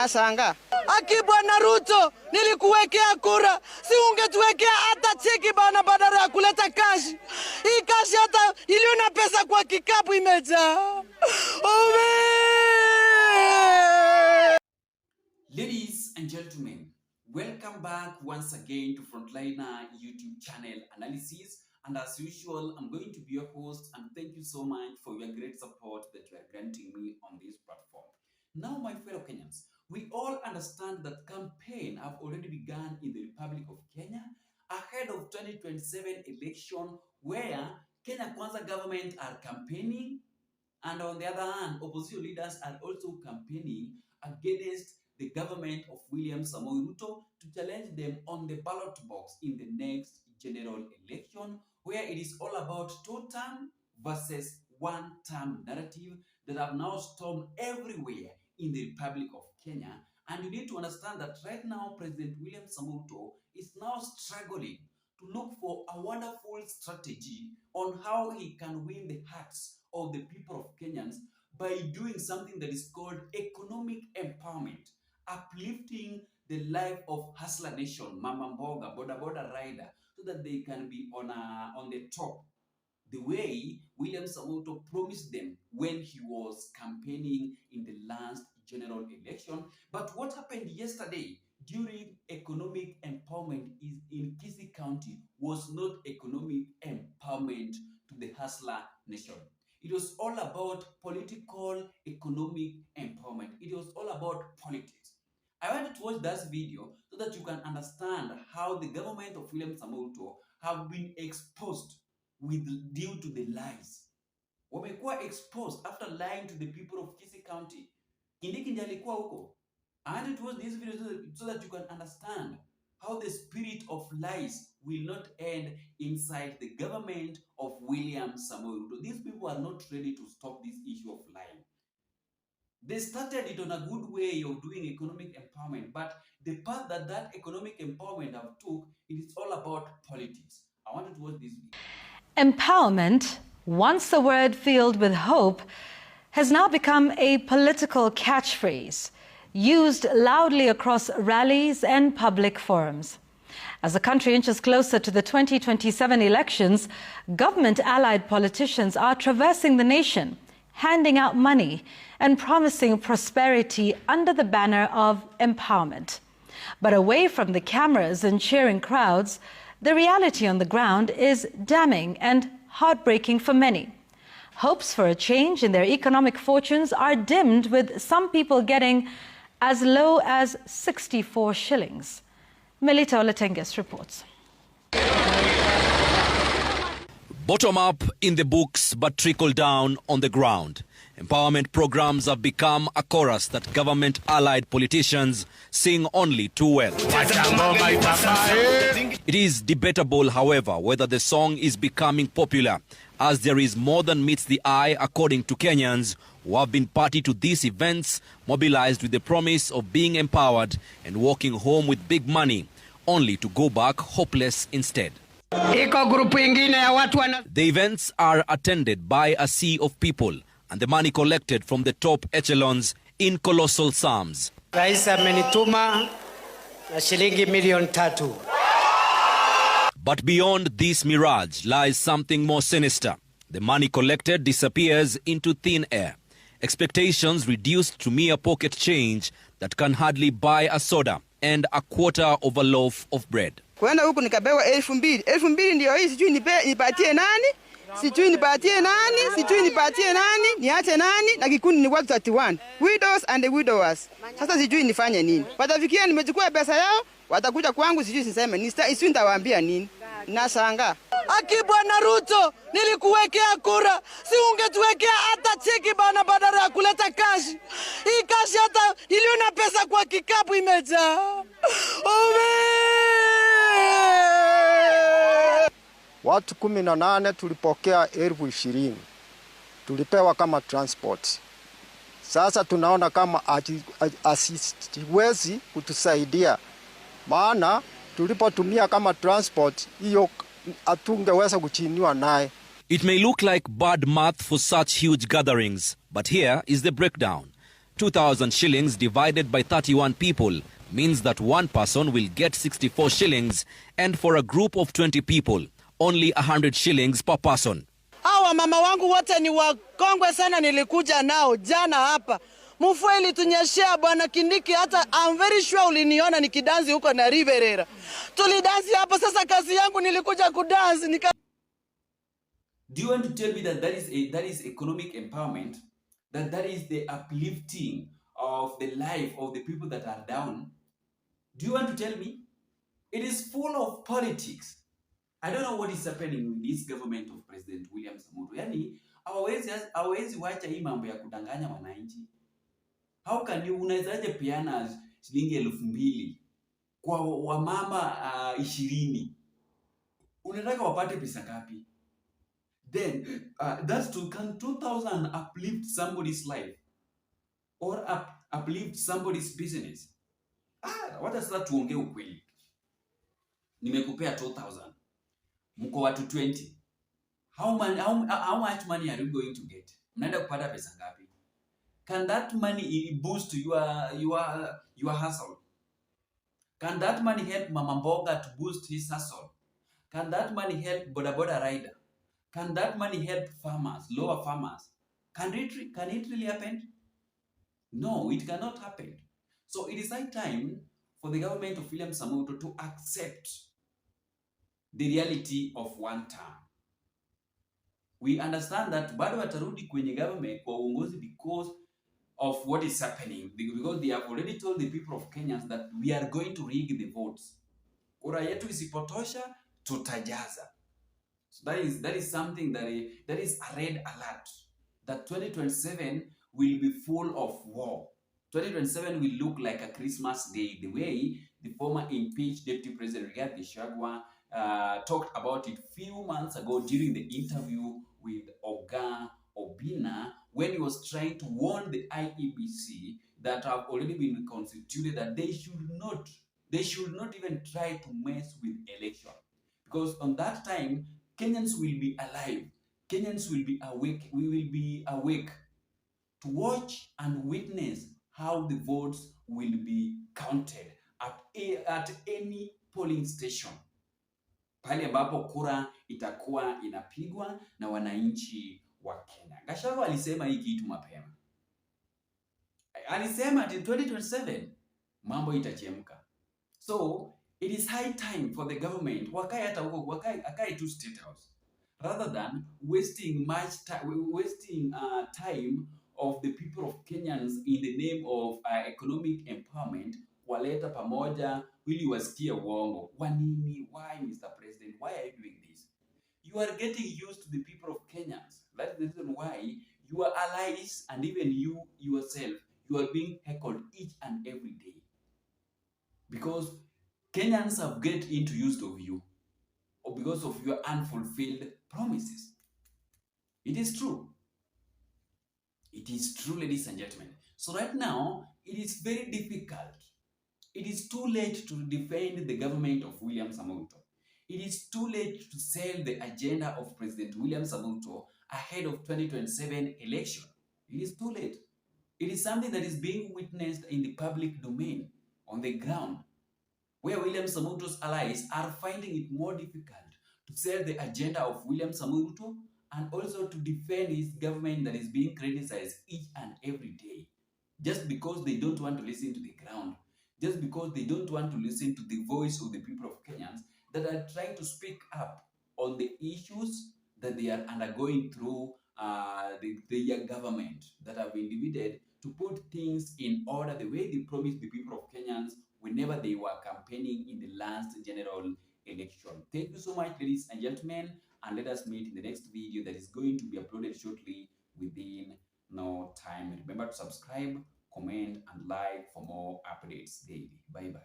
Asanga. Aki Bwana Ruto, nilikuwekea kura. Si ungetuwekea hata cheki bana badala ya kuleta kashi. Hii kashi hata iliona pesa kwa kikapu imejaa. Ladies and gentlemen, welcome back once again to Frontliner YouTube channel analysis. And as usual, I'm going to be your host, and thank you so much for your great support that you are granting me on this platform. Now, my fellow Kenyans, we all understand that campaign have already begun in the Republic of Kenya ahead of 2027 election, where Kenya Kwanza government are campaigning, and on the other hand, opposition leaders are also campaigning against the government of William Samoei Ruto to challenge them on the ballot box in the next general election, where it is all about two-term versus one-term narrative that have now stormed everywhere in the Republic of Kenya. And you need to understand that right now, President William Samoei Ruto is now struggling to look for a wonderful strategy on how he can win the hearts of the people of Kenyans by doing something that is called economic empowerment, uplifting the life of hustler nation, Mama Mboga, Boda Rider, so that they can be on the top, the way William Samoei Ruto promised them when he was campaigning in the last general election. But what happened yesterday during economic empowerment in Kindiki County was not economic empowerment to the hustler nation. It was all about political economic empowerment. It was all about politics. I want you to watch that video so that you can understand how the government of William Samoei Ruto have been exposed due to the lies. Wamekuwa exposed after lying to the people of Kindiki County. Kindiki ndiye alikuwa huko. I want you to watch this video so that you can understand how the spirit of lies will not end inside the government of William Samoei Ruto. These people are not ready to stop this issue of lying. They started it on a good way of doing economic empowerment, but the path that economic empowerment have took, it is all about politics. I want you to watch this video. Empowerment, once a word filled with hope, has now become a political catchphrase used loudly across rallies and public forums. As the country inches closer to the 2027 elections, government-allied politicians are traversing the nation, handing out money and promising prosperity under the banner of empowerment. But away from the cameras and cheering crowds, the reality on the ground is damning and heartbreaking for many. Hopes for a change in their economic fortunes are dimmed, with some people getting as low as 64 shillings. Melita Olatenges reports. Bottom up in the books, but trickle down on the ground. Empowerment programs have become a chorus that government-allied politicians sing only too well. It is debatable, however, whether the song is becoming popular, as there is more than meets the eye, according to Kenyans who have been party to these events, mobilized with the promise of being empowered and walking home with big money, only to go back hopeless instead. The events are attended by a sea of people, and the money collected from the top echelons in colossal sums. Rais amenituma na shilingi milioni 3. But beyond this mirage lies something more sinister. The money collected disappears into thin air. Expectations reduced to mere pocket change that can hardly buy a soda and a quarter of a loaf of bread. Kwenda huku nikapewa 2,000. 2,000 ndio hii, sijui nipatie nani? Sijui nipatie nani? Sijui nipatie nani? Niache nani? Na kikundi ni watu 31. Widows and the widowers. Sasa sijui nifanye nini? Watafikia nimechukua pesa yao, watakuja kwangu, sijui siseme. Sijui nitawaambia nini? Nashangaa. Aki Bwana Ruto, nilikuwekea kura. Si ungetuwekea hata cheki bana badala ya kuleta kashi. Hii kashi hata iliona pesa kwa kikapu imejaa. Watu 18 tulipokea 20,000. Tulipewa kama transport. Sasa tunaona kama asiwezi kutusaidia. Maana tulipotumia kama transport, hiyo atungeweza kuchiniwa naye. It may look like bad math for such huge gatherings, but here is the breakdown. 2,000 shillings divided by 31 people means that one person will get 64 shillings, and for a group of 20 people, only 100 shillings per person. Hawa mama wangu wote ni wakongwe sana, nilikuja nao jana hapa. Mvua ilitunyeshea bwana Kindiki, hata I'm very sure uliniona nikidansi huko na Riverera. Tulidansi hapo, sasa kazi yangu nilikuja kudansi Do you want to tell me that that is economic empowerment? That is the uplifting of the life of the people that are down? Do you want to tell me? It is full of politics. I don't know what is happening with this government of President William Samoei. Yani, hawezi wacha hii mambo ya kudanganya wananchi. How can you unawezaje piana shilingi 2,000 kwa wamama 20? Unataka wapate pesa ngapi? Then that's can 2,000 uplift somebody's life or uplift somebody's business? What does that tuongee ukweli? Nimekupea 2,000. Mko watu 20. How much money are you going to get? Unaenda kupata pesa ngapi? Can that money boost your hustle? Can that money help Mama Mboga to boost his hustle? Can that money help Boda Boda rider? Can that money help farmers, lower farmers? Can it really happen? No, it cannot happen. So it is high time for the government of William Samoei Ruto to accept the reality of WANTAM. We understand that bado watarudi kwenye government kwa uongozi because of what is happening, because they have already told the people of Kenya that we are going to rig the votes. Kura yetu isipotosha, tutajaza. So that is something that is a red alert, that 2027 will be full of war. 2027 will look like a Christmas day, the way the former impeached Deputy President Rigathi Gachagua talked about it few months ago during the interview with Oga Obina, when he was trying to warn the IEBC that have already been constituted that they should not even try to mess with election. Because on that time, Kenyans will be alive. Kenyans will be awake. We will be awake to watch and witness how the votes will be counted at any polling station. Pale ambapo kura itakuwa inapigwa na wananchi wa Kenya. Gachagua alisema hii kitu mapema. Alisema ati 2027 mambo itachemka. So it is high time for the government wakae to State House rather than wasting time of the people of Kenyans in the name of economic empowerment, waleta pamoja ili wasikie uongo. Wanini? Why, Mr. President? Why are you doing this? You are getting used to the people of Kenyans. That's the reason why your allies and even you yourself, you are being heckled each and every day. Because Kenyans have get into used of you, or because of your unfulfilled promises. It is true. It is true, ladies and gentlemen. So right now, it is very difficult. It is too late to defend the government of William Samoei Ruto. It is too late to sell the agenda of President William Samoei Ruto ahead of 2027 election. It is too late. It is something that is being witnessed in the public domain, on the ground, where William Samoei Ruto's allies are finding it more difficult to sell the agenda of William Samoei Ruto and also to defend his government that is being criticized each and every day, just because they don't want to listen to the ground, just because they don't want to listen to the voice of the people of Kenyans that are trying to speak up on the issues that they are undergoing through their government that have been divided, to put things in order the way they promised the people of Kenyans whenever they were campaigning in the last general election. Thank you so much, ladies and gentlemen, and let us meet in the next video that is going to be uploaded shortly within no time. Remember to subscribe, comment, and like for more updates daily. Bye-bye.